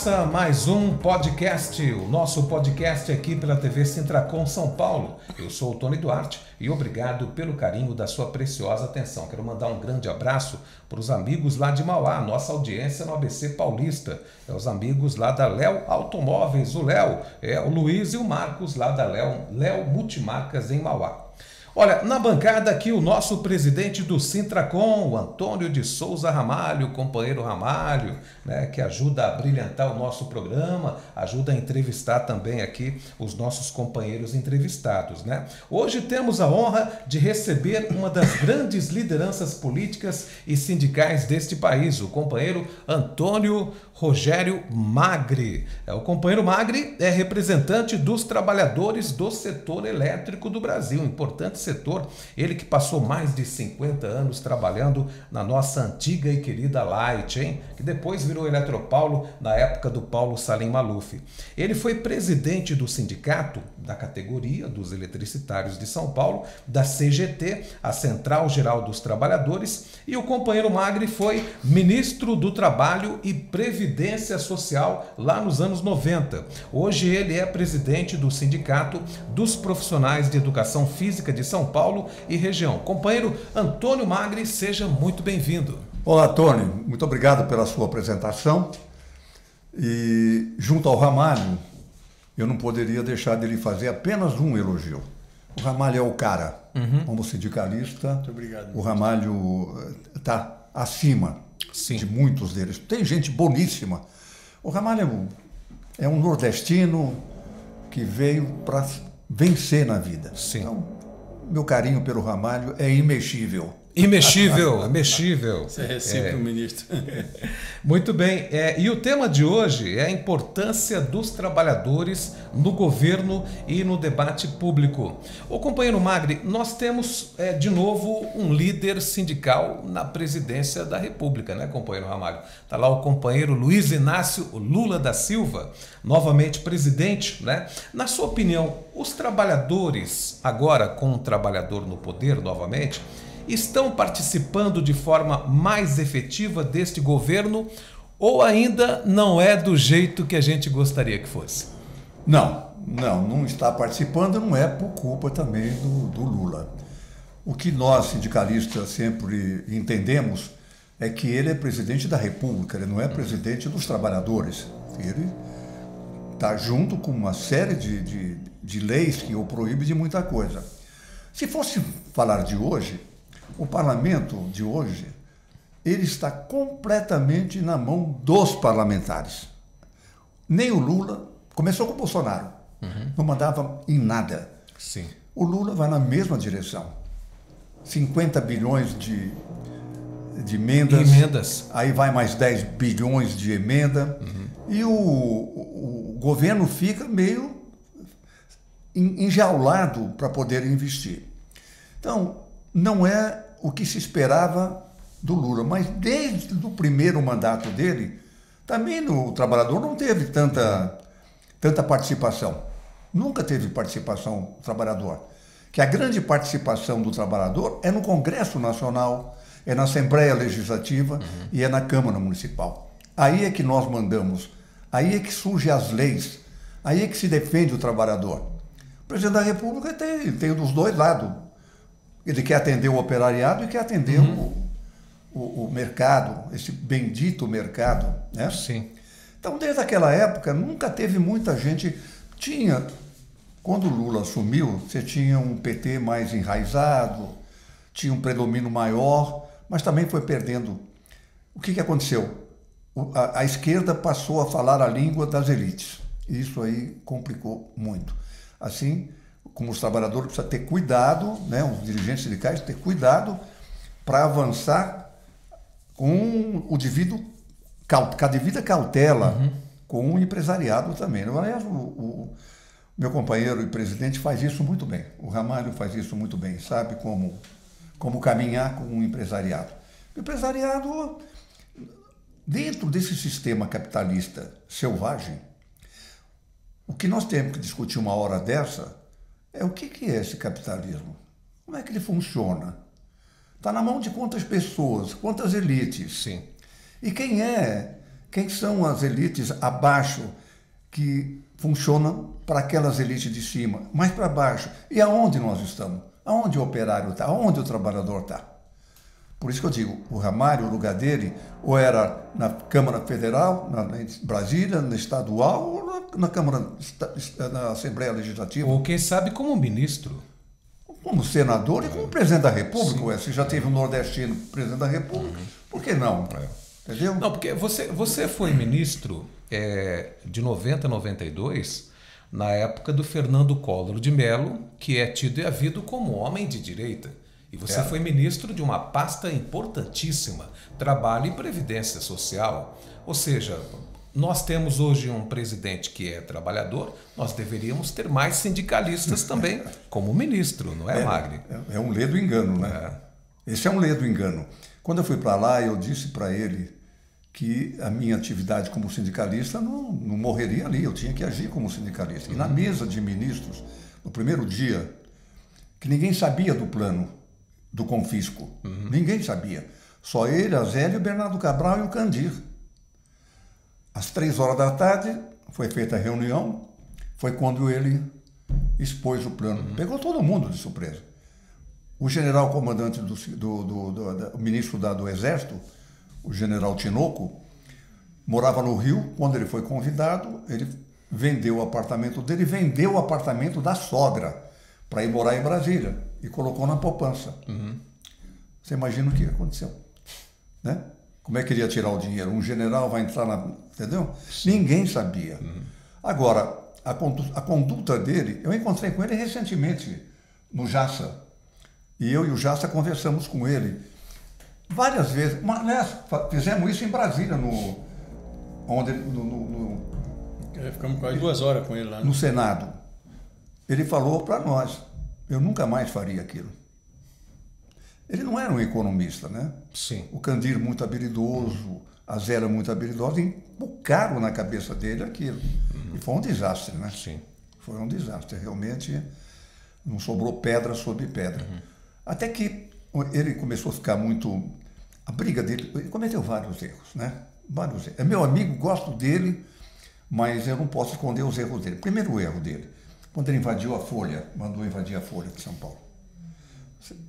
Começa mais um podcast, o nosso podcast aqui pela TV Sintracom São Paulo. Eu sou o Tony Duarte e obrigado pelo carinho da sua preciosa atenção. Quero mandar um grande abraço para os amigos lá de Mauá, nossa audiência no ABC Paulista. É os amigos lá da Léo Automóveis, o Léo, o Luiz e o Marcos lá da Léo Multimarcas em Mauá. Olha, na bancada aqui o nosso presidente do Sintracom, o Antônio de Souza Ramalho, companheiro Ramalho, né, que ajuda a brilhantar o nosso programa, ajuda a entrevistar também aqui os nossos companheiros entrevistados, né? Hoje temos a honra de receber uma das grandes lideranças políticas e sindicais deste país, o companheiro Antônio Rogério Magri. O companheiro Magri é representante dos trabalhadores do setor elétrico do Brasil, importante setor, ele que passou mais de 50 anos trabalhando na nossa antiga e querida Light, hein? Que depois virou Eletropaulo na época do Paulo Salim Maluf. Ele foi presidente do sindicato da categoria dos eletricitários de São Paulo, da CGT, a Central Geral dos Trabalhadores, e o companheiro Magri foi ministro do Trabalho e Previdência Social lá nos anos 90. Hoje ele é presidente do Sindicato dos Profissionais de Educação Física de São Paulo e região. Companheiro Antônio Magri, seja muito bem-vindo. Olá, Tony. Muito obrigado pela sua apresentação. E junto ao Ramalho, eu não poderia deixar de lhe fazer apenas um elogio. O Ramalho é o cara. Como sindicalista, muito obrigado, o Ramalho está acima de muitos deles. Tem gente boníssima. O Ramalho é um nordestino que veio para vencer na vida. Sim. Então, meu carinho pelo Ramalho é imexível. Imexível, imexível. Você é recíproco, ministro. Muito bem. E o tema de hoje é a importância dos trabalhadores no governo e no debate público. Ô companheiro Magri, nós temos de novo um líder sindical na presidência da República, né, companheiro Ramalho? Está lá o companheiro Luiz Inácio Lula da Silva, novamente presidente, né? Na sua opinião, os trabalhadores, agora com o trabalhador no poder novamente, estão participando de forma mais efetiva deste governo ou ainda não é do jeito que a gente gostaria que fosse? Não está participando, não é por culpa também do Lula. O que nós, sindicalistas, sempre entendemos é que ele é presidente da República, ele não é presidente dos trabalhadores. Ele está junto com uma série de leis que o proíbem de muita coisa. Se fosse falar de hoje, o parlamento de hoje, ele está completamente na mão dos parlamentares. Nem o Lula, começou com o Bolsonaro, não mandava em nada. Sim. O Lula vai na mesma direção. 50 bilhões de emendas. Aí vai mais 10 bilhões de emenda. E o governo fica meio enjaulado para poder investir. Então, não é o que se esperava do Lula, mas desde o primeiro mandato dele, também o trabalhador não teve tanta participação. Nunca teve participação do trabalhador. Que a grande participação do trabalhador é no Congresso Nacional, é na Assembleia Legislativa e é na Câmara Municipal. Aí é que nós mandamos, aí é que surgem as leis, aí é que se defende o trabalhador. O presidente da República tem dos dois lados. Ele quer atender o operariado e quer atender o mercado, esse bendito mercado, né? Sim. Então, desde aquela época, nunca teve muita gente. Quando o Lula assumiu, você tinha um PT mais enraizado, tinha um predomínio maior, mas também foi perdendo. O que aconteceu? A esquerda passou a falar a língua das elites. E isso aí complicou muito. Assim, como os trabalhadores precisam ter cuidado, né, os dirigentes sindicais ter cuidado para avançar com a devida cautela com o empresariado também. Aliás, o meu companheiro e presidente faz isso muito bem. O Ramalho faz isso muito bem, sabe como caminhar com o empresariado. O empresariado, dentro desse sistema capitalista selvagem, o que nós temos que discutir uma hora dessa é o que é esse capitalismo? Como é que ele funciona? Está na mão de quantas pessoas, quantas elites? Sim. E quem é Quem são as elites abaixo que funcionam para aquelas elites de cima, mais para baixo? E aonde nós estamos? Aonde o operário está? Aonde o trabalhador está? Por isso que eu digo, o Ramário, o lugar dele, ou era na Câmara Federal, em Brasília, na estadual, ou na Câmara, na Assembleia Legislativa. Ou quem sabe como ministro. Como senador e como presidente da República. Ué, se já teve um nordestino presidente da República, por que não? Entendeu? Não, porque você foi ministro de 90 a 92, na época do Fernando Collor de Mello, que é tido e havido como homem de direita. E você foi ministro de uma pasta importantíssima, Trabalho e Previdência Social. Ou seja, nós temos hoje um presidente que é trabalhador, nós deveríamos ter mais sindicalistas também, como ministro, não é, Magri? É um ledo engano, né? Esse é um ledo engano. Quando eu fui para lá, eu disse para ele que a minha atividade como sindicalista não morreria ali, eu tinha que agir como sindicalista. E na mesa de ministros, no primeiro dia, que ninguém sabia do plano do confisco, ninguém sabia. Só ele, a Zélia, o Bernardo Cabral e o Candir. Às 3 horas da tarde foi feita a reunião, foi quando ele expôs o plano. Pegou todo mundo de surpresa. O general comandante o ministro do Exército, o general Tinoco, morava no Rio. Quando ele foi convidado, ele vendeu o apartamento dele, vendeu o apartamento da sogra para ir morar em Brasília e colocou na poupança. Você imagina o que aconteceu, né? Como é que ele ia tirar o dinheiro? Um general vai entrar na... Entendeu? Sim. Ninguém sabia. Agora, a conduta dele... Eu encontrei com ele recentemente no Jassa. E eu e o Jassa conversamos com ele várias vezes. Mas, fizemos isso em Brasília, ficamos quase 2 horas com ele lá. No Senado. Ele falou para nós, eu nunca mais faria aquilo. Ele não era um economista, né? Sim. O Candir muito habilidoso, a Zélia muito habilidosa, embucaram na cabeça dele aquilo. E foi um desastre, né? Sim. Foi um desastre, realmente não sobrou pedra sobre pedra. Até que ele começou a ficar muito... A briga dele, ele cometeu vários erros, né? Vários erros. É meu amigo, gosto dele, mas eu não posso esconder os erros dele. Primeiro erro dele, quando ele invadiu a Folha, mandou invadir a Folha de São Paulo.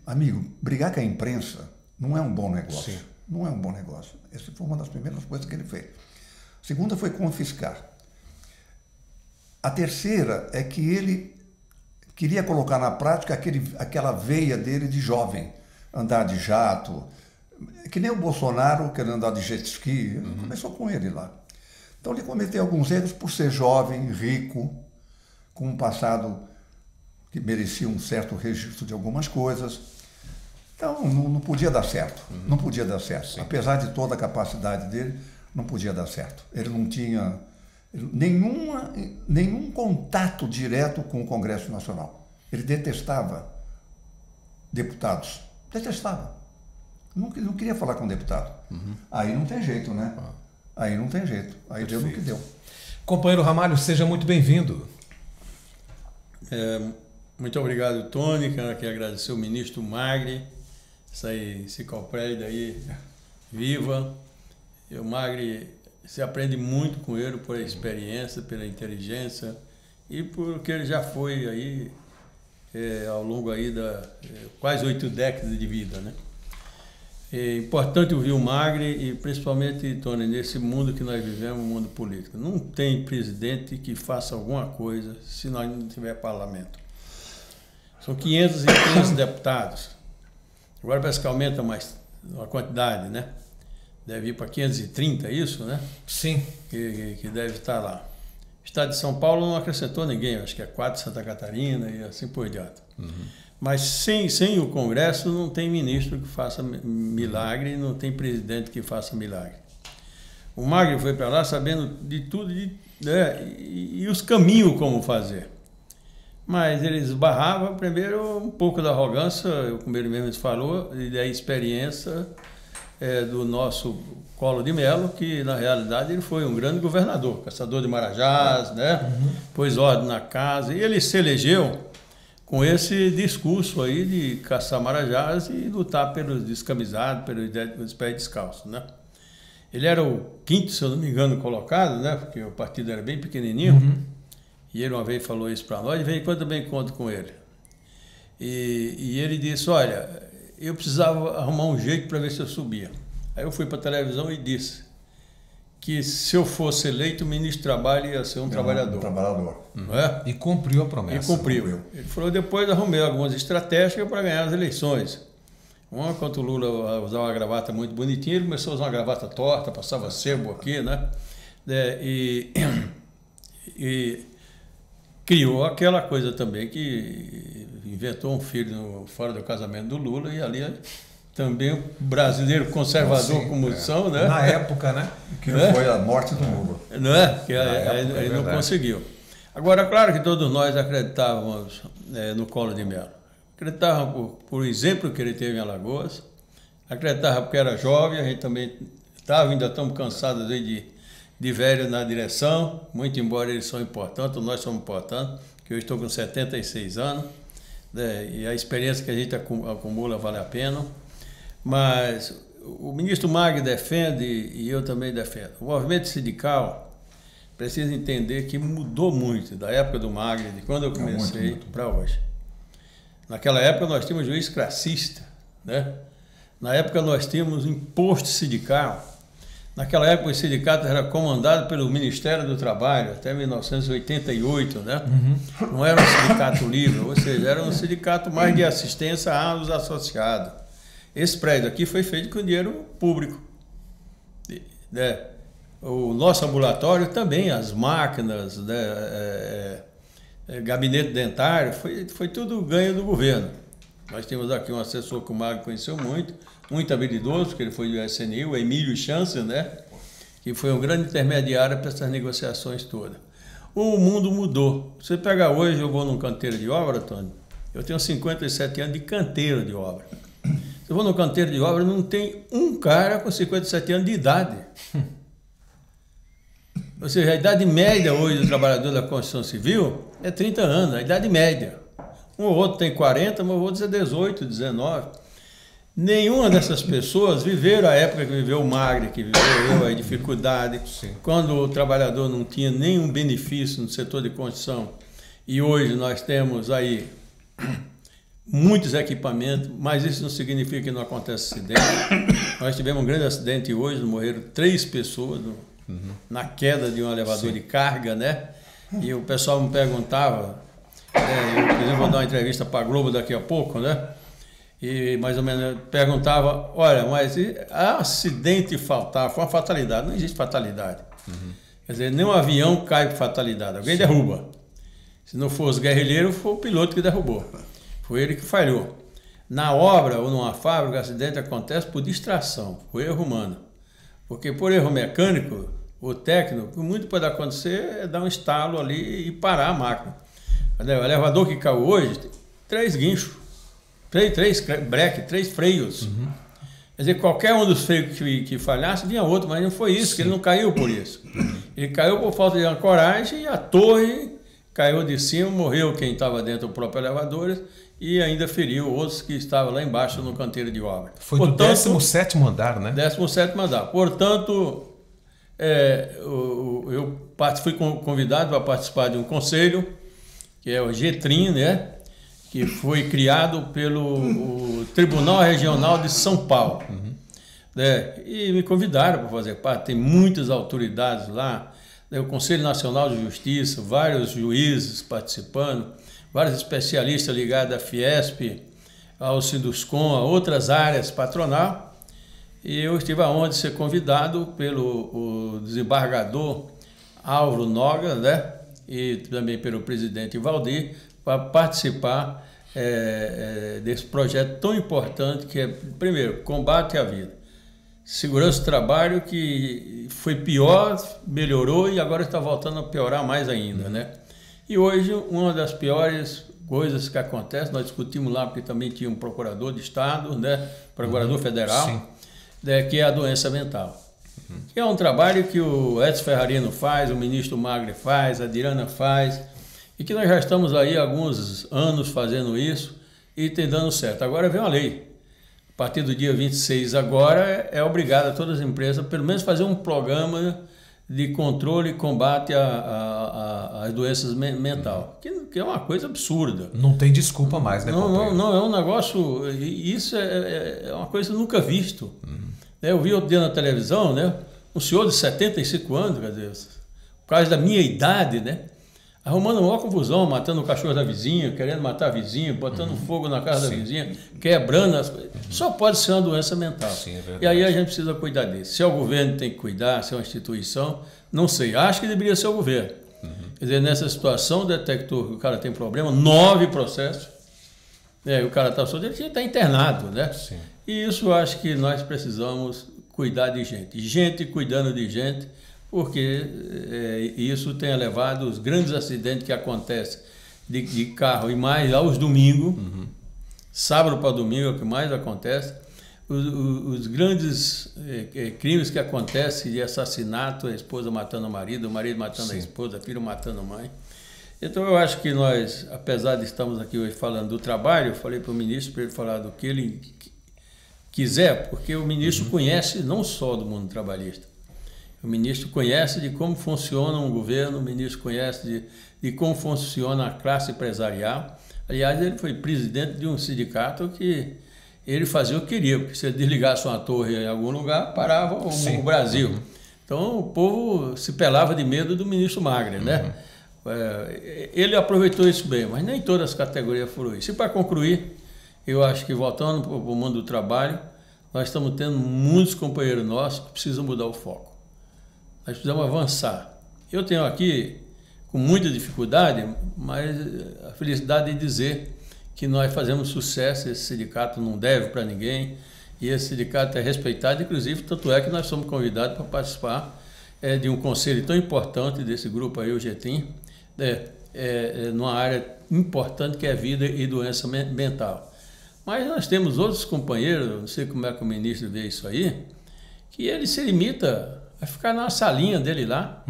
Amigo, brigar com a imprensa não é um bom negócio. Sim. Não é um bom negócio. Essa foi uma das primeiras coisas que ele fez. A segunda foi confiscar. A terceira é que ele queria colocar na prática aquela veia dele de jovem, andar de jato, que nem o Bolsonaro querendo andar de jet ski. Começou com ele lá. Então ele cometeu alguns erros por ser jovem, rico, com um passado que merecia um certo registro de algumas coisas. Então, não podia dar certo. Não podia dar certo. Sim. Apesar de toda a capacidade dele, não podia dar certo. Ele não tinha nenhum contato direto com o Congresso Nacional. Ele detestava deputados. Detestava. Não queria falar com deputado. Aí não tem jeito, né? Aí não tem jeito. Aí deu no que deu. Companheiro Ramalho, seja muito bem-vindo. Muito obrigado, Tony. Quero aqui agradecer o ministro Magri, essa enciclopédia aí viva. E o Magri, se aprende muito com ele por experiência, pela inteligência e por que ele já foi aí ao longo aí da quase 8 décadas de vida, né? É importante ouvir o Magri e principalmente, Tony, nesse mundo que nós vivemos, o mundo político. Não tem presidente que faça alguma coisa se nós não tiver parlamento. São 515 deputados. Agora parece que aumenta mais a quantidade, né? Deve ir para 530, isso, né? Sim. Que deve estar lá. O estado de São Paulo não acrescentou ninguém, acho que é 4 de Santa Catarina e assim por diante. Mas sem o Congresso não tem ministro que faça milagre, não tem presidente que faça milagre. O Magri foi para lá sabendo de tudo e os caminhos como fazer. Mas ele esbarrava primeiro um pouco da arrogância, como ele mesmo falou, e da experiência do nosso Collor de Mello, que na realidade ele foi um grande governador, caçador de marajás, né? Pôs ordem na casa, e ele se elegeu com esse discurso aí de caçar marajás e lutar pelos descamisados, pelos pés descalços, né? Ele era o quinto, se eu não me engano, colocado, né? Porque o partido era bem pequenininho. E ele uma vez falou isso para nós, de vez em quando também conto com ele. E ele disse, olha, eu precisava arrumar um jeito para ver se eu subia. Aí eu fui para a televisão e disse que se eu fosse eleito, o ministro do Trabalho ia ser um trabalhador. Um trabalhador. Não é? E cumpriu a promessa. E cumpriu. Ele falou, depois arrumei algumas estratégias para ganhar as eleições. Uma, quando o Lula usava uma gravata muito bonitinha, ele começou a usar uma gravata torta, passava sebo aqui, né? E criou aquela coisa também que inventou um filho fora do casamento do Lula, e ali também o brasileiro conservador, sim, como são, né? Na época, né? Que foi a morte do Lula. Não é? Que aí não conseguiu. Agora, claro que todos nós acreditávamos no Collor de Mello. Acreditava por exemplo que ele teve em Alagoas, acreditava porque era jovem, a gente também estava, ainda estamos cansados de velho na direção, muito embora eles são importantes, nós somos importantes, que eu estou com 76 anos, né, e a experiência que a gente acumula vale a pena, mas o ministro Magri defende e eu também defendo. O movimento sindical precisa entender que mudou muito da época do Magri, de quando eu comecei para hoje. Naquela época nós tínhamos juiz classista, né? Na época nós tínhamos imposto sindical. Naquela época o sindicato era comandado pelo Ministério do Trabalho, até 1988, né? Não era um sindicato livre, ou seja, era um sindicato mais de assistência aos associados. Esse prédio aqui foi feito com dinheiro público, né? O nosso ambulatório também, as máquinas, né? Gabinete dentário, foi tudo ganho do governo. Nós temos aqui um assessor que o Magro conheceu muito habilidoso, porque ele foi do SNI, o Emílio Chancer, né? Que foi um grande intermediário para essas negociações todas. O mundo mudou. Você pega hoje, eu vou num canteiro de obra, Tony, eu tenho 57 anos de canteiro de obra. Se eu vou no canteiro de obra, não tem um cara com 57 anos de idade. Ou seja, a idade média hoje do trabalhador da construção civil é 30 anos, a idade média. Um ou outro tem 40, mas o outro é 18, 19. Nenhuma dessas pessoas viveram a época que viveu o Magri, que viveu a dificuldade, sim, quando o trabalhador não tinha nenhum benefício no setor de construção. E hoje nós temos aí muitos equipamentos, mas isso não significa que não acontece acidente. Nós tivemos um grande acidente hoje, morreram 3 pessoas na queda de um elevador, sim, de carga, né? E o pessoal me perguntava, eu, por exemplo, vou dar uma entrevista para a Globo daqui a pouco, né? E mais ou menos perguntava, olha, mas acidente fatal, foi uma fatalidade, não existe fatalidade. Quer dizer, nenhum avião cai por fatalidade, alguém derruba. Se não for os guerrilheiros, foi o piloto que derrubou. Foi ele que falhou. Na obra ou numa fábrica, o acidente acontece por distração, por erro humano. Porque por erro mecânico, o técnico, muito pode acontecer é dar um estalo ali e parar a máquina. O elevador que caiu hoje, 3 guinchos, 3 breques, 3 freios. Quer dizer, qualquer um dos freios que falhasse, vinha outro, mas não foi isso, porque ele não caiu por isso. Ele caiu por falta de ancoragem e a torre caiu de cima, morreu quem estava dentro do próprio elevador e ainda feriu outros que estavam lá embaixo no canteiro de obra. Foi do 17º andar, né? 17º andar. Portanto, eu fui convidado para participar de um conselho, que é o GETRIN, né? Que foi criado pelo Tribunal Regional de São Paulo. E me convidaram para fazer parte. Tem muitas autoridades lá, né? O Conselho Nacional de Justiça, vários juízes participando, vários especialistas ligados à Fiesp, ao Sinduscom, a outras áreas patronal. E eu tive a honra de ser convidado pelo desembargador Álvaro Noga, né? E também pelo presidente Valdir, para participar desse projeto tão importante que é, primeiro, combate à vida. Segurança do trabalho, que foi pior, melhorou e agora está voltando a piorar mais ainda, né? E hoje, uma das piores coisas que acontece, nós discutimos lá, porque também tinha um procurador de Estado, né? Procurador federal, né? Que é a doença mental. Que é um trabalho que o Edson Ferrarino faz, o ministro Magri faz, a Dirana faz, e que nós já estamos aí há alguns anos fazendo isso e tem dando certo. Agora vem uma lei a partir do dia 26 agora, é obrigada todas as empresas, pelo menos, fazer um programa de controle e combate às doenças mental, que é uma coisa absurda. Não tem desculpa mais, né, companheiro? Não, é um negócio... Isso é uma coisa nunca visto. Eu vi outro dia na televisão, né, um senhor de 75 anos, quer dizer, por causa da minha idade, né, arrumando uma confusão, matando o cachorro da vizinha, querendo matar a vizinha, botando fogo na casa da vizinha, quebrando as coisas. Só pode ser uma doença mental. Sim, é verdade. E aí a gente precisa cuidar disso. Se é o governo tem que cuidar, se é uma instituição, não sei. Acho que deveria ser o governo. Quer dizer, nessa situação, detectou que o cara tem problema, 9 processos, o cara está solto, ele está internado, né? Sim. E isso eu acho que nós precisamos cuidar de gente. Gente cuidando de gente, porque isso tem elevado os grandes acidentes que acontecem de carro e mais aos domingos, sábado para domingo é o que mais acontece, os grandes crimes que acontecem de assassinato, a esposa matando o marido matando a esposa, filho matando a mãe. Então eu acho que nós, apesar de estarmos aqui hoje falando do trabalho, eu falei para o ministro para ele falar do que ele quiser, porque o ministro conhece não só do mundo trabalhista, o ministro conhece de como funciona um governo, o ministro conhece de como funciona a classe empresarial. Aliás, ele foi presidente de um sindicato que ele fazia o que queria, porque se ele desligasse uma torre em algum lugar, parava o Brasil. Então, o povo se pelava de medo do ministro Magre, né? Ele aproveitou isso bem, mas nem todas as categorias foram isso. E para concluir, eu acho que voltando para o mundo do trabalho, nós estamos tendo muitos companheiros nossos que precisam mudar o foco. Nós precisamos avançar. Eu tenho aqui, com muita dificuldade, mas a felicidade de dizer que nós fazemos sucesso, esse sindicato não deve para ninguém, e esse sindicato é respeitado, inclusive, tanto é que nós somos convidados para participar de um conselho tão importante desse grupo aí, o GETIM, numa área importante que é vida e doença mental. Mas nós temos outros companheiros, não sei como é que o ministro vê isso aí, que ele se limita a ficar na salinha dele lá,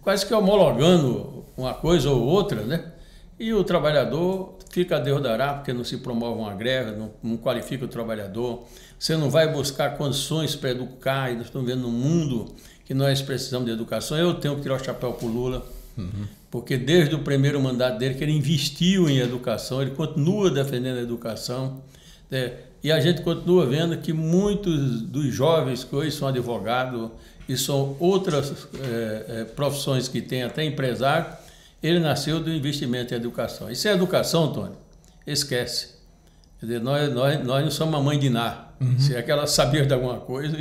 quase que homologando uma coisa ou outra, né? E o trabalhador fica a Deus dará, porque não se promove uma greve, não qualifica o trabalhador, você não vai buscar condições para educar, e nós estamos vendo no mundo que nós precisamos de educação. Eu tenho que tirar o chapéu para o Lula, porque desde o primeiro mandato dele, que ele investiu em educação, ele continua defendendo a educação, e a gente continua vendo que muitos dos jovens que hoje são advogados e são outras profissões que têm até empresário, ele nasceu do investimento em educação. E se é educação, Tony, esquece. Quer dizer, nós não somos a mãe de Ná. Se é que ela sabia de alguma coisa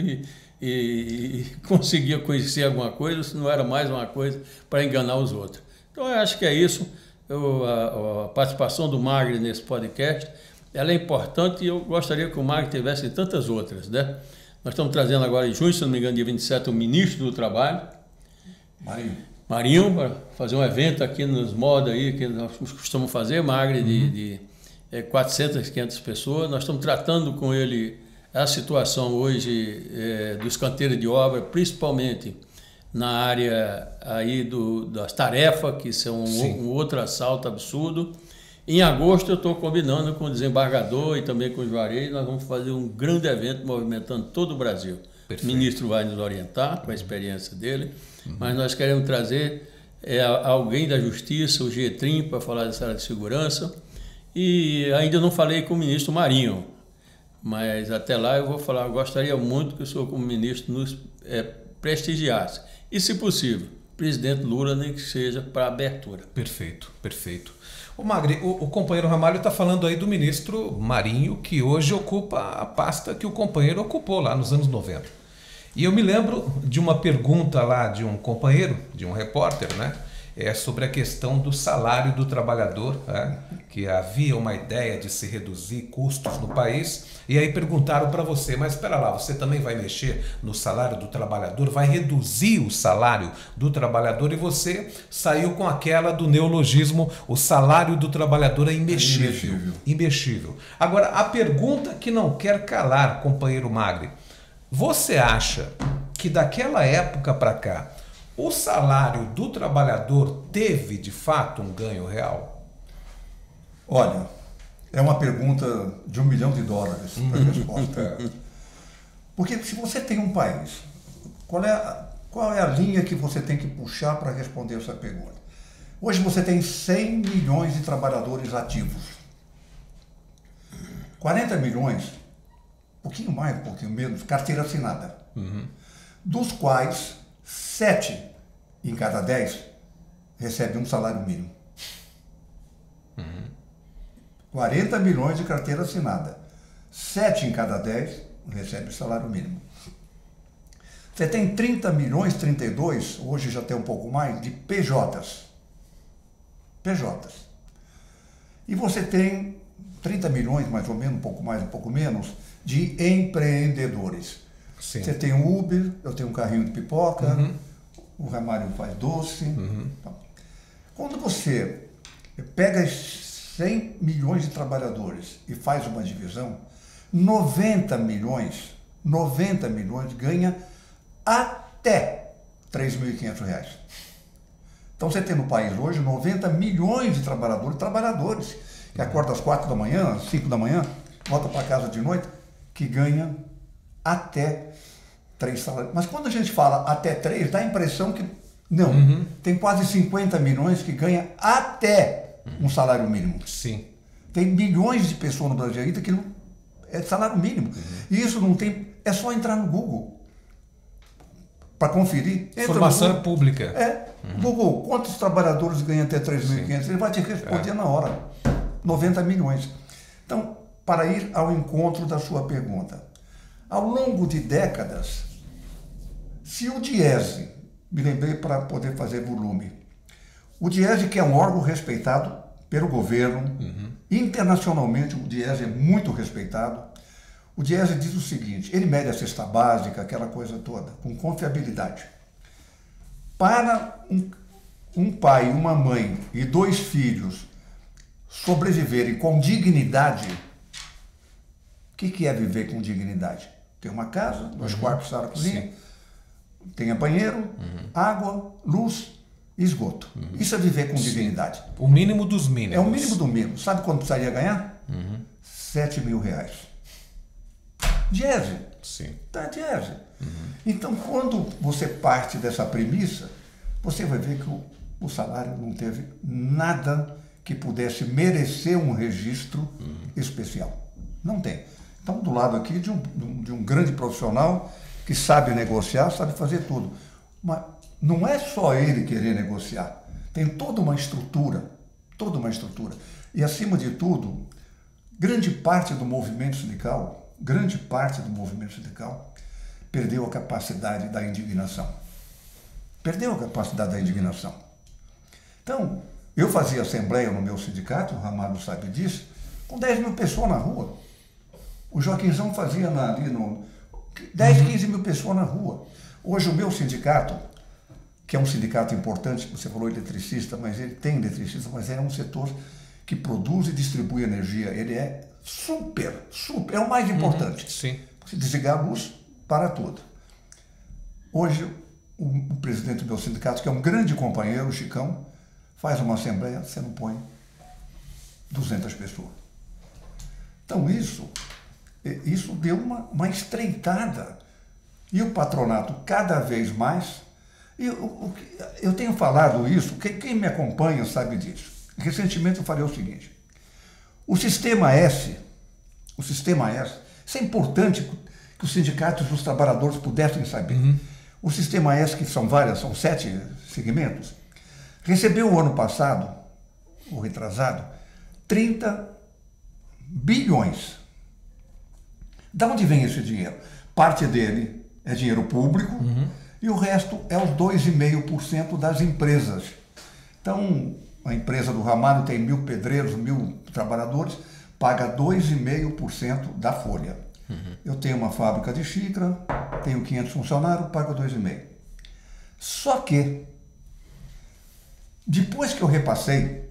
e conseguia conhecer alguma coisa, se não era mais uma coisa para enganar os outros. Então, eu acho que é isso. A participação do Magre nesse podcast, ela é importante e eu gostaria que o Magre tivesse tantas outras, né? Nós estamos trazendo agora em junho, se não me engano, dia 27, o ministro do Trabalho, Marinho, para fazer um evento aqui nos modos aí que nós costumamos fazer, Magre, de 400, 500 pessoas. Nós estamos tratando com ele a situação hoje dos canteiros de obra, principalmente na área aí das tarefas, que são um outro assalto absurdo. Em agosto eu estou combinando com o desembargador e também com o Juarez, nós vamos fazer um grande evento movimentando todo o Brasil. Perfeito. O ministro vai nos orientar com a experiência dele, mas nós queremos trazer alguém da Justiça, o GETRIM, para falar dessa área de segurança. E ainda não falei com o ministro Marinho, mas até lá eu vou falar, eu gostaria muito que o senhor, como ministro, nos prestigiasse. E, se possível, presidente Lula, nem que seja para abertura. Perfeito, perfeito. Ô Magre, o companheiro Ramalho está falando aí do ministro Marinho, que hoje ocupa a pasta que o companheiro ocupou lá nos anos 90. E eu me lembro de uma pergunta lá de um companheiro, de um repórter, né? Sobre a questão do salário do trabalhador, que havia uma ideia de se reduzir custos no país, e aí perguntaram para você, mas espera lá, você também vai mexer no salário do trabalhador, vai reduzir o salário do trabalhador, e você saiu com aquela do neologismo, o salário do trabalhador é imexível. Imexível. Agora, a pergunta que não quer calar, companheiro Magre, você acha que daquela época para cá, o salário do trabalhador teve, de fato, um ganho real? Olha, É uma pergunta de $1 milhão para resposta. Porque se você tem um país, qual é a linha que você tem que puxar para responder essa pergunta? Hoje você tem 100 milhões de trabalhadores ativos. 40 milhões, um pouquinho mais, um pouquinho menos, carteira assinada. Dos quais 7 em cada 10 recebem um salário mínimo. 40 milhões de carteira assinada. 7 em cada 10 recebem salário mínimo. Você tem 30 milhões, 32, hoje já tem um pouco mais, de PJs. PJs. E você tem 30 milhões, mais ou menos, um pouco mais, um pouco menos, de empreendedores. Sim. Você tem um Uber, eu tenho um carrinho de pipoca, o Ramário faz doce. Então, quando você pega 100 milhões de trabalhadores e faz uma divisão, 90 milhões ganha até R$3.500. Então você tem no país hoje 90 milhões de trabalhadores que acordam às 4 da manhã, às 5 da manhã, volta para casa de noite, que ganham até 3 salários. Mas quando a gente fala até 3, dá a impressão que não. Tem quase 50 milhões que ganham até um salário mínimo. Sim. Tem milhões de pessoas no Brasil ainda que não é salário mínimo. E isso não tem... É só entrar no Google para conferir. Informação é pública. Google, quantos trabalhadores ganham até 3.500? Ele vai te responder na hora. 90 milhões. Então, para ir ao encontro da sua pergunta. Ao longo de décadas, se o Diese, me lembrei para poder fazer volume, o Diese, que é um órgão respeitado pelo governo, internacionalmente o Diese é muito respeitado, o Diese diz o seguinte, ele mede a cesta básica, aquela coisa toda, com confiabilidade. Para um pai, uma mãe e 2 filhos sobreviverem com dignidade, o que é viver com dignidade? Tem uma casa, 2 quartos, sala, cozinha, tenha banheiro, água, luz e esgoto. Isso é viver com dignidade. O mínimo dos mínimos. É o mínimo do mínimo. Sabe quanto precisaria ganhar? R$7.000. Diese. Sim. Tá, Diese. Então, quando você parte dessa premissa, você vai ver que o salário não teve nada que pudesse merecer um registro especial. Não tem. Estamos do lado aqui de um grande profissional que sabe negociar, sabe fazer tudo. Mas não é só ele querer negociar. Tem toda uma estrutura. E, acima de tudo, grande parte do movimento sindical perdeu a capacidade da indignação. Então, eu fazia assembleia no meu sindicato, o Ramalho sabe disso, com 10 mil pessoas na rua. O Joaquinzão fazia ali 10, 15 mil pessoas na rua. Hoje o meu sindicato, que é um sindicato importante, você falou eletricista, mas ele tem eletricista, mas é um setor que produz e distribui energia. Ele é super, é o mais importante. Sim. Se desligar a luz, para tudo. Hoje, o presidente do meu sindicato, que é um grande companheiro, o Chicão, faz uma assembleia, você não põe 200 pessoas. Então, isso deu uma estreitada. E o patronato, cada vez mais... Eu tenho falado isso, quem me acompanha sabe disso. Recentemente eu falei o seguinte, o sistema S, isso é importante que os sindicatos dos trabalhadores pudessem saber. O sistema S, que são 7 segmentos, recebeu o ano passado, o retrasado, 30 bilhões. Da onde vem esse dinheiro? Parte dele é dinheiro público, e o resto é os 2,5% das empresas. Então, a empresa do Ramalho tem 1.000 pedreiros, 1.000 trabalhadores, paga 2,5% da folha. Eu tenho uma fábrica de xícara, tenho 500 funcionários, pago 2,5%. Só que, depois que eu repassei,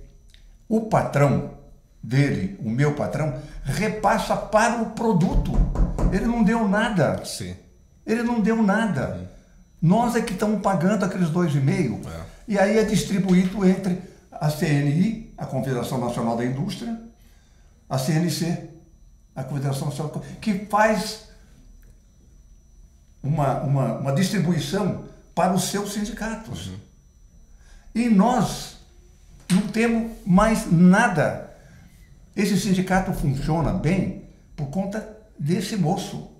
o patrão dele, o meu patrão, repassa para o produto. Ele não deu nada. Sim. Ele não deu nada. Nós é que estamos pagando aqueles 2,5%. E aí é distribuído entre a CNI, a Confederação Nacional da Indústria, a CNC, a Confederação Nacional, que faz uma distribuição para os seus sindicatos. E nós não temos mais nada. Esse sindicato funciona bem por conta desse moço.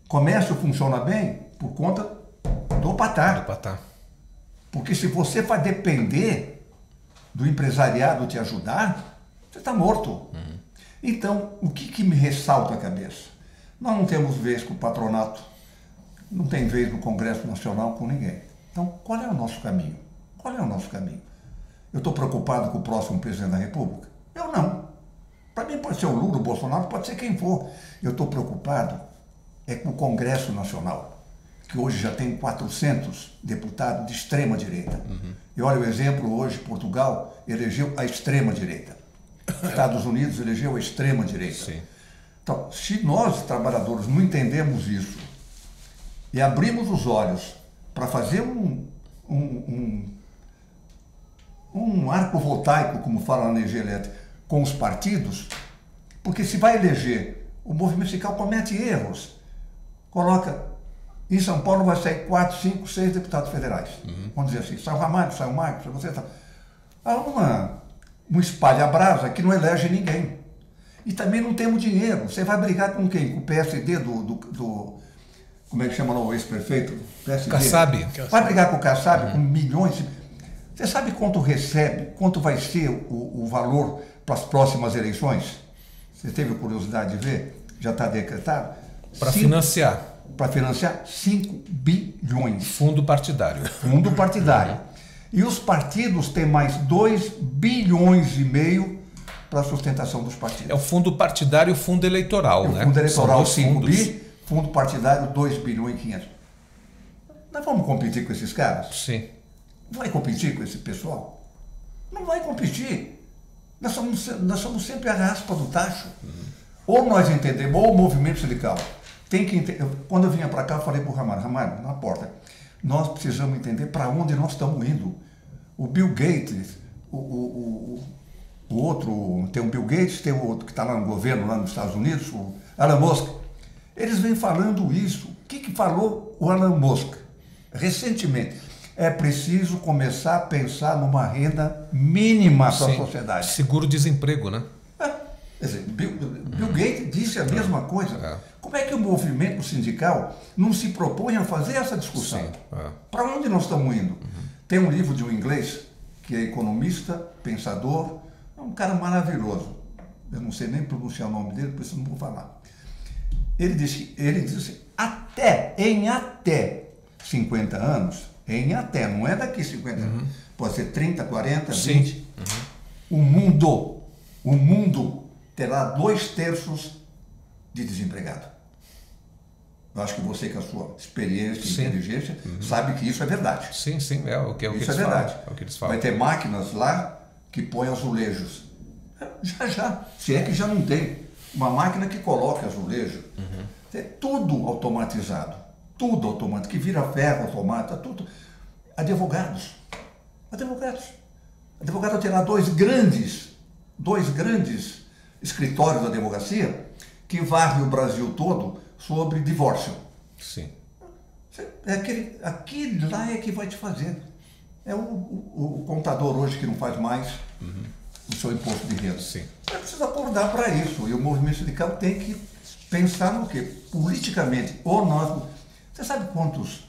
Comércio funciona bem por conta do Patá. Porque se você vai depender do empresariado te ajudar, você está morto. Então, o que me ressalta a cabeça? Nós não temos vez com o patronato, não tem vez no Congresso Nacional com ninguém. Então, qual é o nosso caminho? Qual é o nosso caminho? Eu estou preocupado com o próximo presidente da República? Eu não. Para mim pode ser o Lula, o Bolsonaro, pode ser quem for. Eu estou preocupado com o Congresso Nacional, que hoje já tem 400 deputados de extrema direita. E olha o exemplo, hoje Portugal elegeu a extrema direita. Estados Unidos elegeu a extrema direita. Sim. Então, se nós, trabalhadores, não entendemos isso e abrimos os olhos para fazer um arco voltaico, como fala na energia elétrica, com os partidos, porque se vai eleger, o movimento sindical comete erros. Coloca, em São Paulo vai sair 4, 5, 6 deputados federais. Vamos dizer assim, sai o Ramalho, sai o Marcos, sai você. Tá. Há um espalha-brasa que não elege ninguém. E também não temos dinheiro. Você vai brigar com quem? Com o PSD como é que chama lá o ex-prefeito? Kassab. Vai brigar com o Kassab com milhões. Você sabe quanto recebe, quanto vai ser o valor para as próximas eleições? Você teve curiosidade de ver? Já está decretado? Para financiar. Para financiar 5 bilhões. Fundo partidário. Fundo partidário. E os partidos têm mais 2 bilhões e meio para a sustentação dos partidos. É o fundo partidário e o fundo eleitoral, né? O fundo eleitoral, São 5 bi, fundo partidário, 2 bilhões e 500. Nós vamos competir com esses caras? Sim. Vai competir com esse pessoal? Não vai competir. Nós somos sempre a raspa do tacho. Ou nós entendemos, ou o movimento sindical tem que entender. Quando eu vinha para cá, eu falei para o Ramalho, na porta, nós precisamos entender para onde nós estamos indo. O Bill Gates, o outro, tem o Bill Gates, tem o outro que está lá no governo, lá nos Estados Unidos, o Elon Musk. Eles vêm falando isso. O que falou o Elon Musk recentemente? É preciso começar a pensar numa renda mínima para a sociedade. Seguro-desemprego, né? Quer dizer, Bill Gates disse a mesma coisa. Como é que o movimento sindical não se propõe a fazer essa discussão? Para onde nós estamos indo? Tem um livro de um inglês, que é economista, pensador, é um cara maravilhoso. Eu não sei nem pronunciar o nome dele, por isso não vou falar. Ele disse até 50 anos, não é daqui 50 anos, pode ser 30, 40, 20, o mundo terá 2/3 de desempregado. Eu acho que você, com a sua experiência e inteligência, sabe que isso é verdade. Sim, é o que isso é verdade. É o que eles falam. Vai ter máquinas lá que põem azulejos. Já. Se é que já não tem. Uma máquina que coloca azulejo. É tudo automatizado. Tudo automático. Que vira ferro automático. Tudo. Advogados. Advogado terá dois grandes escritórios da advocacia que varrem o Brasil todo sobre divórcio. Sim. Aquele lá é que vai te fazer. É o contador hoje que não faz mais o seu imposto de renda. Sim. Precisa acordar para isso. E o movimento sindical tem que pensar no quê? Politicamente. Ou nós... Você sabe quantos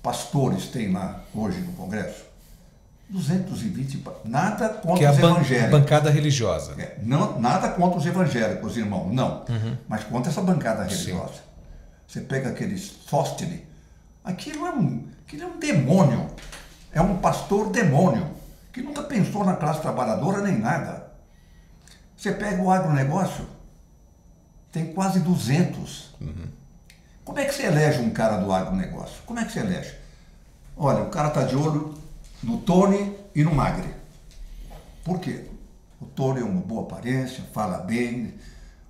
pastores tem lá hoje no Congresso? 220. Nada contra que é os evangélicos. Bancada religiosa. Não, nada contra os evangélicos, irmão. Não. Mas contra essa bancada religiosa. Sim. Você pega aquele Sóstene. Aquilo é um demônio. É um pastor demônio. Que nunca pensou na classe trabalhadora nem nada. Você pega o agronegócio, tem quase 200. Como é que você elege um cara do agronegócio? Como é que você elege? Olha, o cara está de olho no Tony e no Magre. Por quê? O Tony é uma boa aparência, fala bem,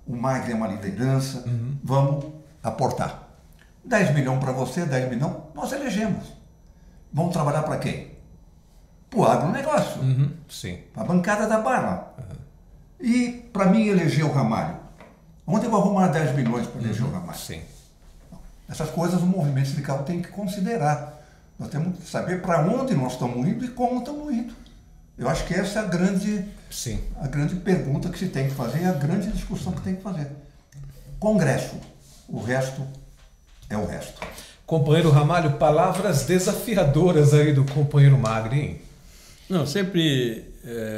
o Magre é uma liderança, vamos aportar. 10 milhões para você, 10 milhões, nós elegemos. Vamos trabalhar para quem? Para o agronegócio. Sim. Para a bancada da bala. E para mim eleger o Ramalho, onde eu vou arrumar 10 milhões para eleger o Ramalho? Sim. Essas coisas o movimento sindical tem que considerar. Nós temos que saber para onde nós estamos indo e como estamos indo. Eu acho que essa é a grande pergunta que se tem que fazer e a grande discussão que tem que fazer. Congresso, o resto é o resto. Companheiro Ramalho, palavras desafiadoras aí do companheiro Magri, hein? Não, sempre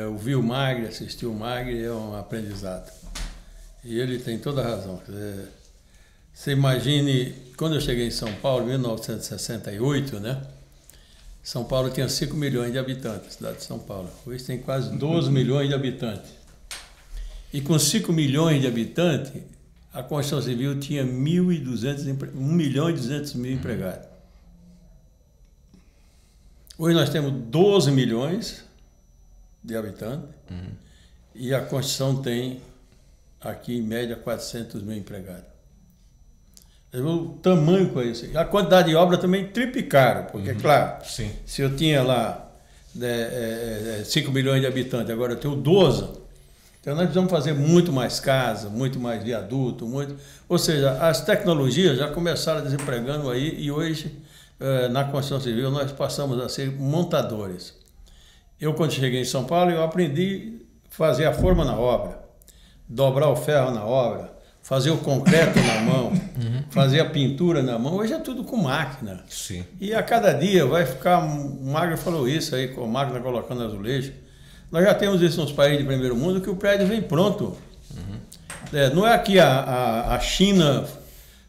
ouvir o Magri, assistir o Magri é um aprendizado. E ele tem toda a razão. Você imagine, quando eu cheguei em São Paulo, em 1968, né? São Paulo tinha 5 milhões de habitantes, a cidade de São Paulo. Hoje tem quase 12 milhões de habitantes. E com 5 milhões de habitantes, a Construção Civil tinha 1 milhão e 200 mil empregados. Hoje nós temos 12 milhões de habitantes e a construção tem, aqui em média, 400 mil empregados. O tamanho com isso. A quantidade de obra também triplicaram, porque, claro, se eu tinha lá 5 milhões de habitantes, agora eu tenho 12, então nós precisamos fazer muito mais casa, muito mais viaduto, ou seja, as tecnologias já começaram desempregando aí e hoje, na construção civil, nós passamos a ser montadores. Eu, quando cheguei em São Paulo, eu aprendi a fazer a forma na obra, dobrar o ferro na obra, fazer o concreto na mão, fazer a pintura na mão. Hoje é tudo com máquina. Sim. E a cada dia vai ficar... O Magri falou isso aí, com a máquina colocando azulejo. Nós já temos isso nos países de primeiro mundo, que o prédio vem pronto. Não é que a China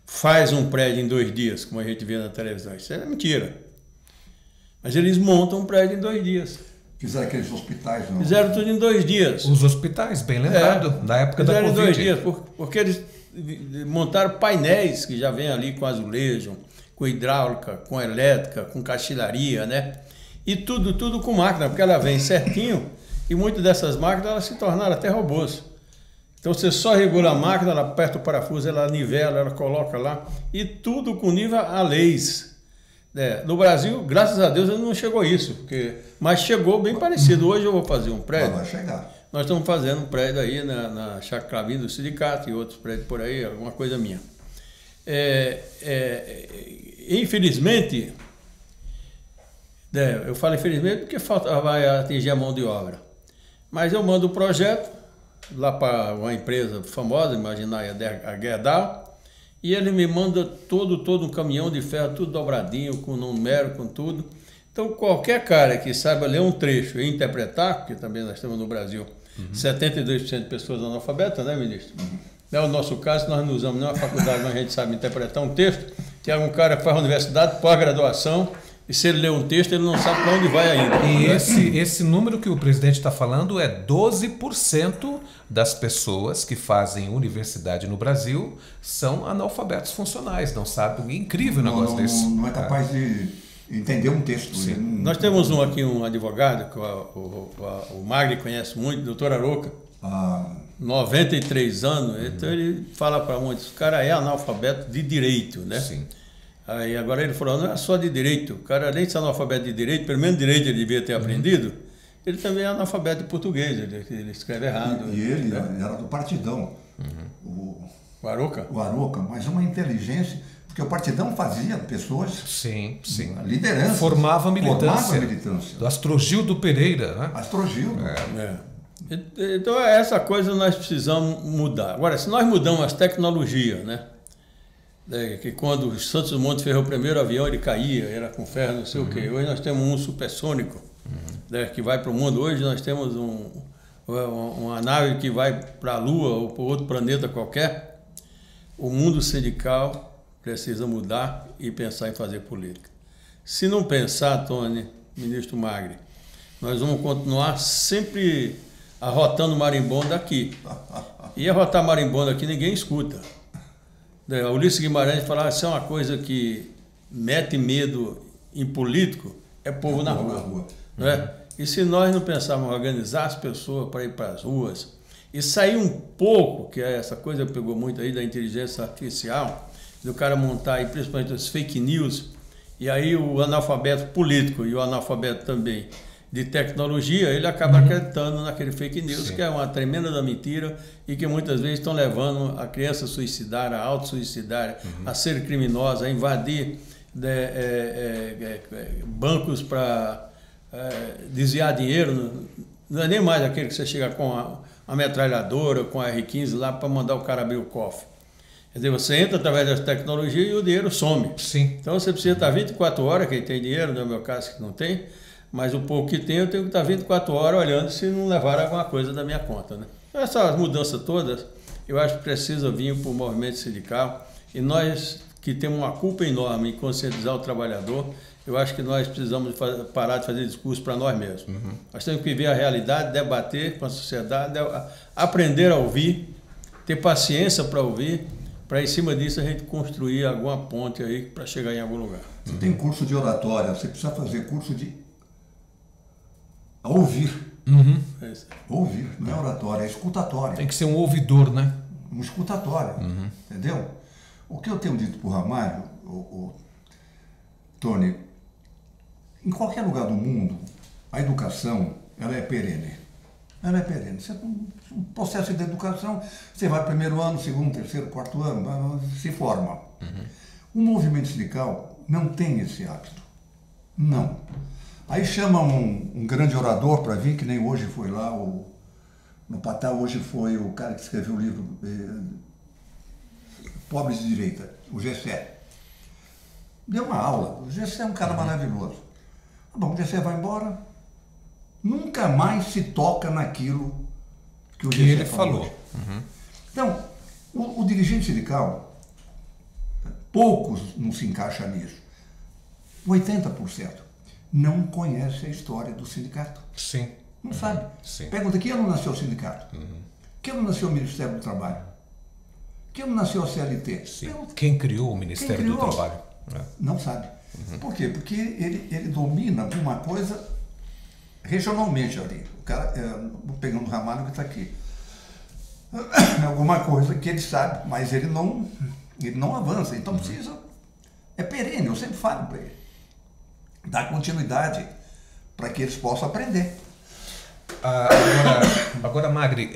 faz um prédio em 2 dias, como a gente vê na televisão. Isso é mentira. Mas eles montam um prédio em 2 dias. Fizeram aqueles hospitais, não? Fizeram tudo em 2 dias. Os hospitais, bem lembrado, na época da Covid. Fizeram em 2 dias, porque eles montaram painéis que já vêm ali com azulejo, com hidráulica, com elétrica, com castilaria, né? E tudo com máquina, porque ela vem certinho e muitas dessas máquinas elas se tornaram até robôs. Então você só regula a máquina, ela aperta o parafuso, ela nivela, ela coloca lá e tudo com nível a leis. No Brasil, graças a Deus, não chegou a isso, mas chegou bem parecido. Hoje eu vou fazer um prédio. Vai chegar. Nós estamos fazendo um prédio aí na Chácara Clavinho do sindicato e outros prédios por aí, alguma coisa minha. Infelizmente, eu falo infelizmente porque vai atingir a mão de obra. Mas eu mando o projeto lá para uma empresa famosa, imaginar a Gerdau, e ele me manda todo um caminhão de ferro, tudo dobradinho, com número, com tudo. Então, qualquer cara que saiba ler um trecho e interpretar, porque também nós temos no Brasil 72% de pessoas analfabetas, né, ministro? Não é o nosso caso, nós não usamos nenhuma faculdade, mas a gente sabe interpretar um texto. Tem algum cara que faz universidade, pós-graduação, e se ele lê um texto, ele não sabe para onde vai ainda. E esse número que o presidente está falando é 12% das pessoas que fazem universidade no Brasil são analfabetos funcionais, não sabem. É incrível o negócio desse. Não é capaz de entender um texto. Nós temos aqui um advogado, que o Magri conhece muito, doutor Aroca, 93 anos, então ele fala para muitos, o cara é analfabeto de direito, né? Sim. Aí agora ele falou, não é só de direito, o cara além de ser analfabeto de direito, pelo menos direito ele devia ter aprendido, ele também é analfabeto de português, ele escreve errado. E ele era do Partidão. O Aroca? O Aroca, mas uma inteligência, porque o Partidão fazia pessoas... Sim. Liderança. Formava militância. Do Astrogildo Pereira, né? Astrogildo. Então essa coisa nós precisamos mudar. Agora, se nós mudamos as tecnologias, né? Que quando o Santos Dumont fez o primeiro avião, ele caía, era com ferro, não sei o quê. Hoje nós temos um supersônico, que vai para o mundo. Hoje nós temos uma nave que vai para a Lua ou para outro planeta qualquer. O mundo sindical precisa mudar e pensar em fazer política. Se não pensar, Tony, ministro Magri, nós vamos continuar sempre arrotando marimbondo aqui. E arrotar marimbondo aqui ninguém escuta. O Ulisses Guimarães falava, isso é uma coisa que mete medo em político, é povo na rua. Não é? E se nós não pensarmos em organizar as pessoas para ir para as ruas e sair um pouco, que é essa coisa que pegou muito aí da inteligência artificial, do cara montar aí, principalmente as fake news, e aí o analfabeto político e o analfabeto também de tecnologia, ele acaba acreditando naquele fake news, Sim. que é uma tremenda da mentira e que muitas vezes estão levando a criança suicidária, a auto-suicidária, a ser criminosa, a invadir bancos para desviar dinheiro. Não é nem mais aquele que você chega com a metralhadora, com a R15 lá para mandar o cara abrir o cofre. Quer dizer, você entra através da tecnologia e o dinheiro some. Sim. Então você precisa estar 24 horas, quem tem dinheiro, no meu caso que não tem, mas o pouco que tem eu tenho que estar 24 horas olhando se não levar alguma coisa da minha conta, né? Essas mudanças todas, eu acho que precisa vir para o movimento sindical e nós que temos uma culpa enorme em conscientizar o trabalhador, eu acho que nós precisamos parar de fazer discurso para nós mesmos. Nós temos que ver a realidade, debater com a sociedade, aprender a ouvir, ter paciência para ouvir, para em cima disso a gente construir alguma ponte aí para chegar em algum lugar. Você tem curso de oratória, você precisa fazer curso de ouvir. Ouvir, não é oratória, é escutatória. Tem que ser um ouvidor, né? Um escutatório, entendeu? O que eu tenho dito para o Ramalho, Tony, em qualquer lugar do mundo, a educação, ela é perene. Ela é perene. Um processo de educação, você vai primeiro ano, segundo, terceiro, quarto ano, se forma. O movimento sindical não tem esse hábito. Não. Aí chama um grande orador para vir, que nem hoje foi lá, no Patá, hoje foi o cara que escreveu o livro Pobres de Direita, o Gessé. Deu uma aula. O Gessé é um cara maravilhoso. Bom, o Gessé vai embora, nunca mais se toca naquilo que o Gessé ele falou. Então, o dirigente sindical, poucos não se encaixam nisso. 80% não conhece a história do sindicato. Sim. Não sabe. Sim. Pergunta, que ano nasceu o sindicato? Que ano nasceu o Ministério do Trabalho? Que ano nasceu a CLT? Sim. Quem criou o Ministério do Trabalho? Não sabe. Por quê? Porque ele domina alguma coisa regionalmente ali. O cara, pegando o Ramalho que está aqui. Alguma coisa que ele sabe, mas ele não avança. Então precisa. É perene, eu sempre falo para ele. Dar continuidade para que eles possam aprender. Agora Magri,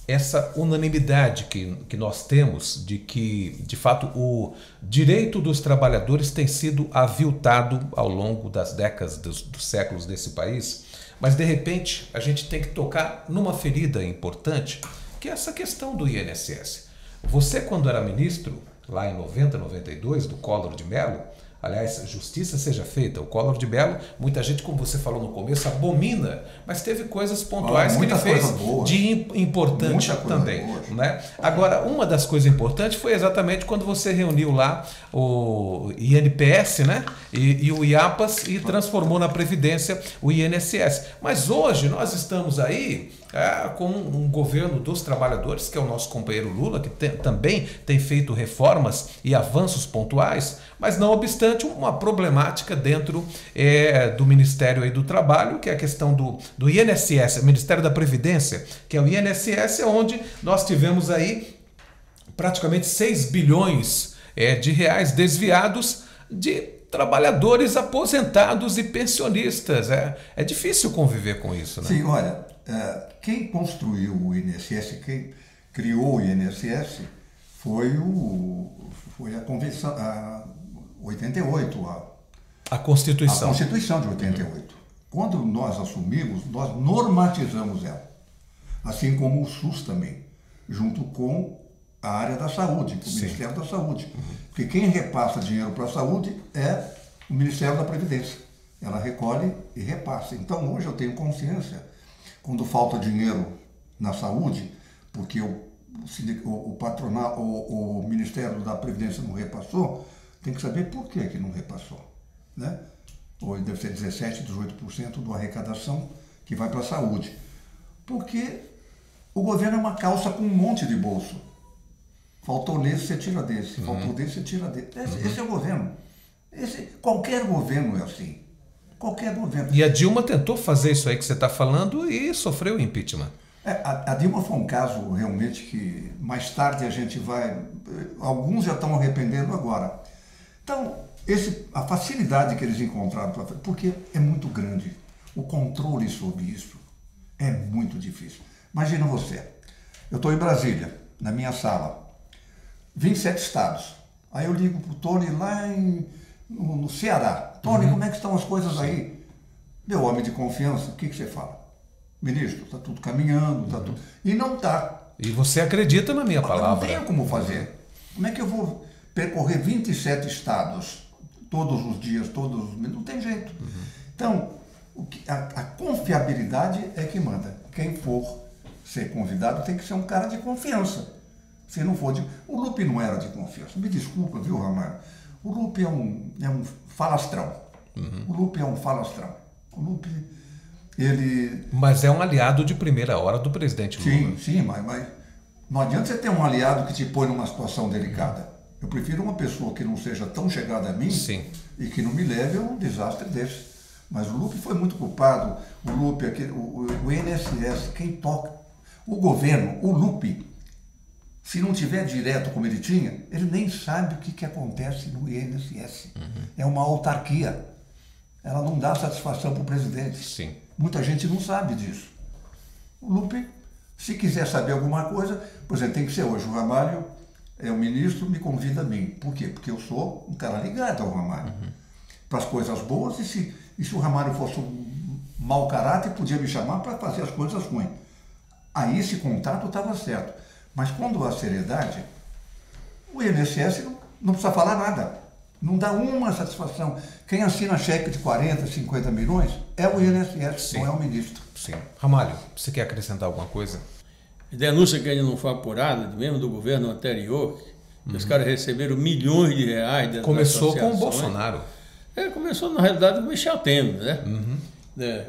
essa unanimidade que nós temos de que, de fato, o direito dos trabalhadores tem sido aviltado ao longo das décadas, dos séculos desse país, mas, de repente, a gente tem que tocar numa ferida importante, que é essa questão do INSS. Você, quando era ministro, lá em 90, 92, do Collor de Mello, aliás, justiça seja feita, o Collor de Mello, muita gente, como você falou no começo, abomina, mas teve coisas pontuais que ele fez de importante também. Né? Agora, uma das coisas importantes foi exatamente quando você reuniu lá o INPS, né? e o IAPAS e transformou na Previdência o INSS. Mas hoje nós estamos aí com um governo dos trabalhadores, que é o nosso companheiro Lula, que também tem feito reformas e avanços pontuais, mas não obstante uma problemática dentro do Ministério aí do Trabalho, que é a questão do INSS, Ministério da Previdência, que é o INSS, onde nós tivemos aí praticamente 6 bilhões de reais desviados de trabalhadores aposentados e pensionistas. É difícil conviver com isso, né? Sim, olha, quem construiu o INSS, quem criou o INSS foi a Convenção, 88, a Constituição. A Constituição de 88. Quando nós assumimos, nós normatizamos ela. Assim como o SUS também, junto com a área da saúde, com o Ministério da Saúde. Porque quem repassa dinheiro para a saúde é o Ministério da Previdência. Ela recolhe e repassa. Então, hoje eu tenho consciência, quando falta dinheiro na saúde, porque o patronal, o Ministério da Previdência não repassou, tem que saber por que não repassou. Né? Ou deve ser 17%, 18% da arrecadação que vai para a saúde. Porque o governo é uma calça com um monte de bolso. Faltou nesse, você tira desse. Faltou desse, você tira desse. Esse é o governo. Qualquer governo é assim. Qualquer governo. E a Dilma tentou fazer isso aí que você está falando e sofreu impeachment. A Dilma foi um caso realmente que mais tarde a gente vai... Alguns já estão arrependendo agora. Então, a facilidade que eles encontraram, porque é muito grande. o controle sobre isso é muito difícil. Imagina você, eu estou em Brasília, na minha sala, 27 estados. Aí eu ligo para o Tony lá no Ceará. Tony, como é que estão as coisas aí? Meu homem de confiança, o que você fala? Ministro, está tudo caminhando, está tudo... E não está. E você acredita na minha palavra? Não tenho como fazer. Como é que eu vou percorrer 27 estados todos os dias, todos os meses? Não tem jeito. Então, a confiabilidade é que manda. Quem for ser convidado tem que ser um cara de confiança. Se não for de... O Lupe não era de confiança. Me desculpa, viu, Ramalho? O Lupe é um falastrão. O Lupe é um falastrão. O Lupe, ele... Mas é um aliado de primeira hora do presidente Lula. Sim, mas não adianta você ter um aliado que te põe numa situação delicada. Eu prefiro uma pessoa que não seja tão chegada a mim e que não me leve a um desastre desse. Mas o Lupe foi muito culpado. O Lupe, o INSS, quem toca... O governo, o Lupe, se não tiver direto como ele tinha, ele nem sabe o que acontece no INSS. É uma autarquia. Ela não dá satisfação para o presidente. Sim. Muita gente não sabe disso. O Lupe, se quiser saber alguma coisa, por exemplo, tem que ser hoje. O Ramalho é o ministro, me convida a mim. Por quê? Porque eu sou um cara ligado ao Ramalho. Para as coisas boas, e se o Ramalho fosse um mau caráter, podia me chamar para fazer as coisas ruins. Aí esse contato estava certo. Mas quando há seriedade, o INSS não precisa falar nada. Não dá uma satisfação. Quem assina cheque de 40, 50 milhões é o INSS, não é o ministro. Sim. Ramalho, você quer acrescentar alguma coisa? Denúncia que ainda não foi apurada, mesmo do governo anterior, que os caras receberam milhões de reais. Começou com o Bolsonaro. Começou, na realidade, com o Michel Temer, né?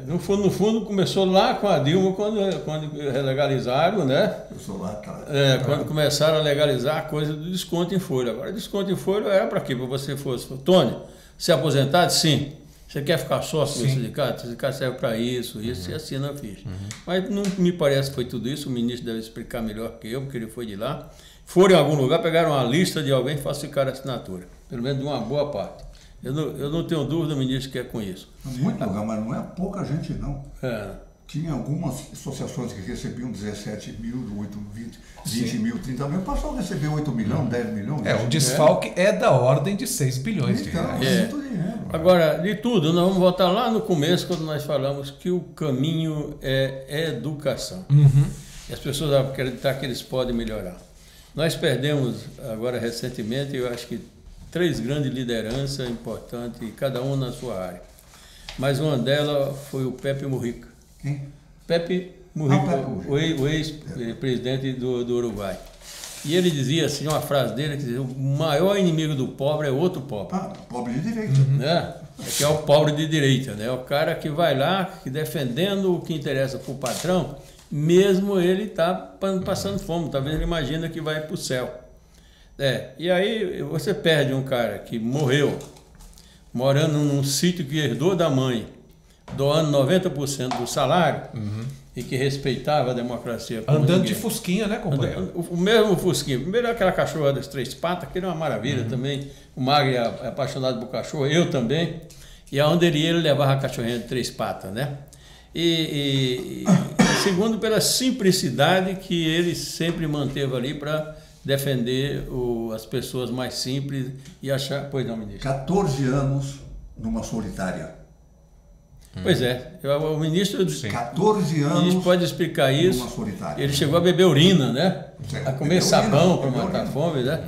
No fundo, começou lá com a Dilma, quando legalizaram, né? Eu sou lá, cara. Quando começaram a legalizar a coisa do desconto em folha. Agora, desconto em folha era para quê? Para você fosse, Tony, se aposentado? Sim. Você quer ficar sócio do sindicato? O sindicato serve para isso, e assina a ficha. Mas não me parece que foi tudo isso, o ministro deve explicar melhor que eu, porque ele foi de lá. Foram em algum lugar, pegaram uma lista de alguém e falsificaram a assinatura. Pelo menos de uma boa parte. Eu não tenho dúvida, ministro, que é com isso. Muito legal, mas não é pouca gente, não. Tinha algumas associações que recebiam 17 mil, 8, 20 mil, 30 mil. Passou a receber 8 milhões, 10 milhões. O desfalque é da ordem de 6 bilhões de reais. Muito dinheiro. Agora, de tudo, nós vamos voltar lá no começo, quando nós falamos que o caminho é educação. E as pessoas vão acreditar que eles podem melhorar. Nós perdemos, agora recentemente, eu acho que 3 grandes lideranças importantes, cada um na sua área. Mas uma delas foi o Pepe Mujica. Quem? Pepe Mujica, o ex-presidente do Uruguai. E ele dizia assim, uma frase dele, que dizia, o maior inimigo do pobre é outro pobre. Pobre de direita. Que é o pobre de direita, né? O cara que vai lá, que defendendo o que interessa para o patrão, mesmo ele está passando fome, talvez ele imagina que vai para o céu. E aí você perde um cara que morreu, morando num sítio que herdou da mãe, doando 90% do salário, e que respeitava a democracia. Andando de fusquinha, né, companheiro? O mesmo fusquinha. Primeiro aquela cachorra das 3 patas, que era uma maravilha também. O Magri é apaixonado por cachorro, eu também. E aonde ele ia, ele levava a cachorrinha de 3 patas, né? E segundo, pela simplicidade que ele sempre manteve ali para defender as pessoas mais simples e achar... Pois não, ministro. 14 anos numa solitária. Pois é, o ministro... 14 anos. A gente pode explicar isso. Numa solitária. Ele chegou a beber urina, né? A comer sabão para matar a fome, né?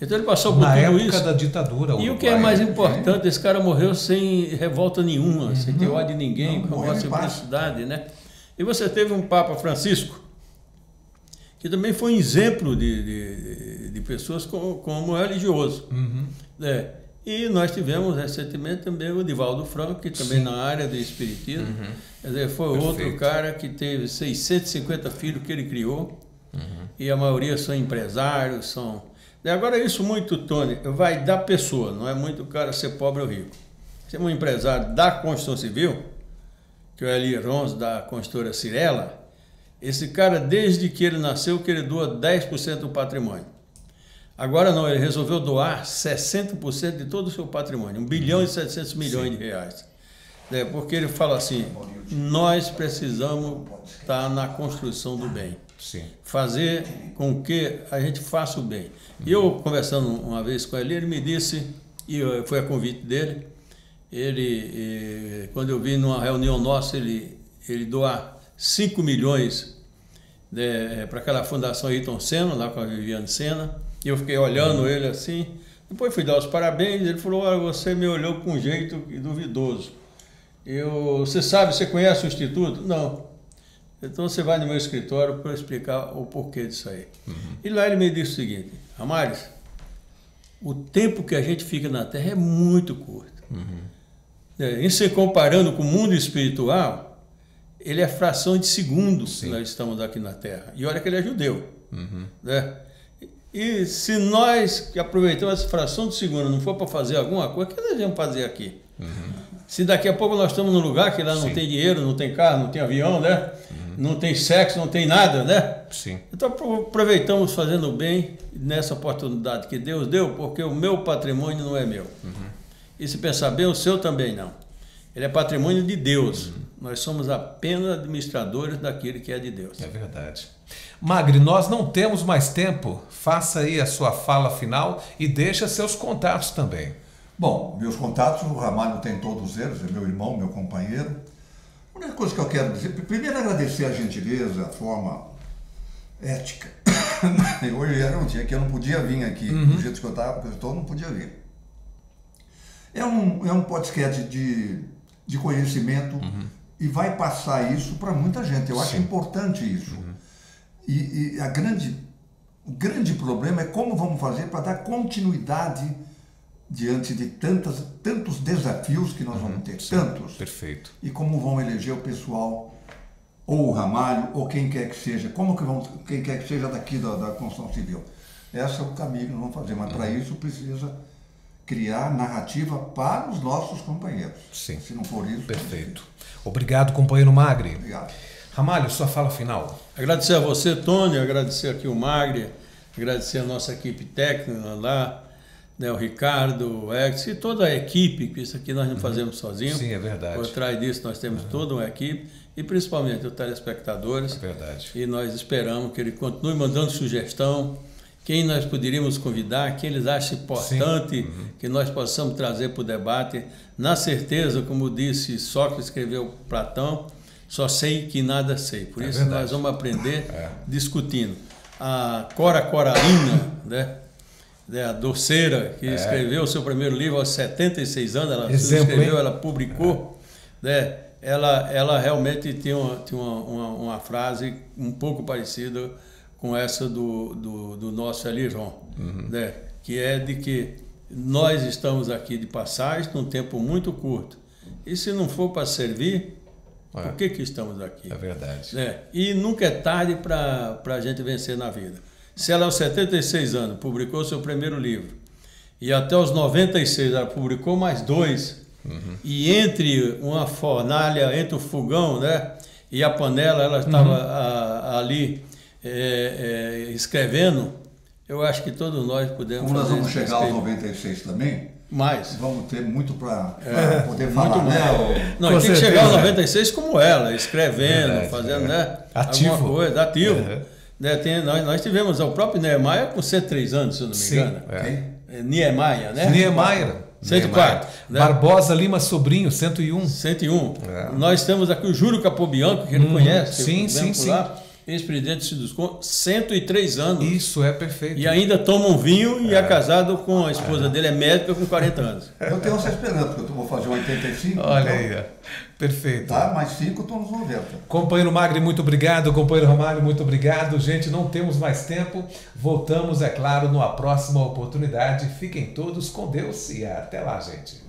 Então ele passou por tudo isso. Na época da ditadura. E o que é mais importante, esse cara morreu sem revolta nenhuma, sem ter ódio de ninguém, com a simplicidade, né? E você teve um Papa Francisco, que também foi um exemplo de pessoas como religioso. E nós tivemos recentemente também o Divaldo Franco, que também na área do espiritismo, quer dizer, foi outro cara que teve 650 filhos que ele criou, e a maioria são empresários, E agora isso muito, Tony, vai da pessoa, não é muito o cara ser pobre ou rico. Ser um empresário da construção civil, que é o Eli Rons, da construtora Cirela, esse cara, desde que ele nasceu, que ele doa 10% do patrimônio. Agora não, ele resolveu doar 60% de todo o seu patrimônio, 1 bilhão e 700 milhões de reais. Porque ele fala assim, nós precisamos estar na construção do bem. Sim. Fazer com que a gente faça o bem. E eu, conversando uma vez com ele, ele me disse, e foi a convite dele, quando eu vi numa reunião nossa, ele doar 5 milhões para aquela Fundação Ayrton Senna, lá com a Viviane Senna, e eu fiquei olhando ele assim, depois fui dar os parabéns, ele falou, olha, você me olhou com um jeito duvidoso. Você sabe, você conhece o Instituto? Não. Então você vai no meu escritório para explicar o porquê disso aí. E lá ele me disse o seguinte, Amares, o tempo que a gente fica na Terra é muito curto. Em se comparando com o mundo espiritual, ele é fração de segundo que nós estamos aqui na Terra. E olha que ele é judeu. E se nós que aproveitamos essa fração de segundo não for para fazer alguma coisa, o que nós vamos fazer aqui? Se daqui a pouco nós estamos num lugar que lá não tem dinheiro, não tem carro, não tem avião, né? Não tem sexo, não tem nada, né? Sim. Então aproveitamos fazendo bem nessa oportunidade que Deus deu, porque o meu patrimônio não é meu. E se pensar bem, o seu também não. Ele é patrimônio de Deus. Nós somos apenas administradores daquilo que é de Deus. É verdade. Magri, nós não temos mais tempo. Faça aí a sua fala final e deixa seus contatos também. Bom, meus contatos, o Ramalho tem todos eles, é meu irmão, meu companheiro. A única coisa que eu quero dizer, primeiro agradecer a gentileza, a forma ética. Hoje era um dia que eu não podia vir aqui, do jeito que eu estou, não podia vir. É um podcast de conhecimento e vai passar isso para muita gente. Eu acho importante isso. E o grande problema é como vamos fazer para dar continuidade diante de tantos desafios que nós vamos ter, tantos. Perfeito. E como vão eleger o pessoal, ou o Ramalho, ou quem quer que seja, quem quer que seja daqui da construção civil. Esse é o caminho que nós vamos fazer, mas para isso precisa criar narrativa para os nossos companheiros. Sim. Se não for isso... Perfeito. Obrigado, companheiro Magri. Obrigado. Ramalho, sua fala final. Agradecer a você, Tony, agradecer aqui o Magri, agradecer a nossa equipe técnica lá, né, o Ricardo, o Ex e toda a equipe, que isso aqui nós não fazemos sozinhos. Sim, é verdade. Por trás disso nós temos toda uma equipe e principalmente os telespectadores. É verdade. E nós esperamos que ele continue mandando sugestão, quem nós poderíamos convidar, quem eles acham importante que nós possamos trazer para o debate. Na certeza, como disse Sócrates, escreveu Platão, só sei que nada sei. Por isso verdade. nós vamos aprender discutindo. A Cora Coralina, né, a doceira, que escreveu o seu primeiro livro aos 76 anos, ela escreveu, ela publicou, né, ela realmente tem uma frase um pouco parecida com essa do nosso Eliron, né, que é de que nós estamos aqui de passagem num tempo muito curto, e se não for para servir, por que estamos aqui? É verdade. Né? E nunca é tarde para a gente vencer na vida. Se ela aos 76 anos publicou seu primeiro livro e até os 96 ela publicou mais 2, e entre uma fornalha, entre o fogão, né, e a panela, ela estava ali escrevendo, eu acho que todos nós podemos Como fazer. nós vamos chegar aos 96 também, mais. vamos ter muito para poder falar. Muito né? Não, tem que chegar aos 96 como ela, escrevendo, fazendo ativo. Alguma coisa, ativo. Né, nós tivemos o próprio Niemeyer com 103 anos, se eu não me engano. Niemeyer, né? Niemeyer. 104. Né? Barbosa Lima Sobrinho, 101. 101. Nós temos aqui o Júlio Capobianco, que ele conhece. Sim. Ex-presidente do Siduscom, 103 anos. Isso é perfeito. E ainda toma um vinho e é casado com a esposa dele, é médica com 40 anos. Eu tenho essa esperança, porque eu vou fazer 85. Olha então, aí, perfeito. Tá, mais 5 estou nos 90. Companheiro Magri, muito obrigado. Companheiro Ramalho, muito obrigado. Gente, não temos mais tempo. Voltamos, é claro, numa próxima oportunidade. Fiquem todos com Deus e até lá, gente.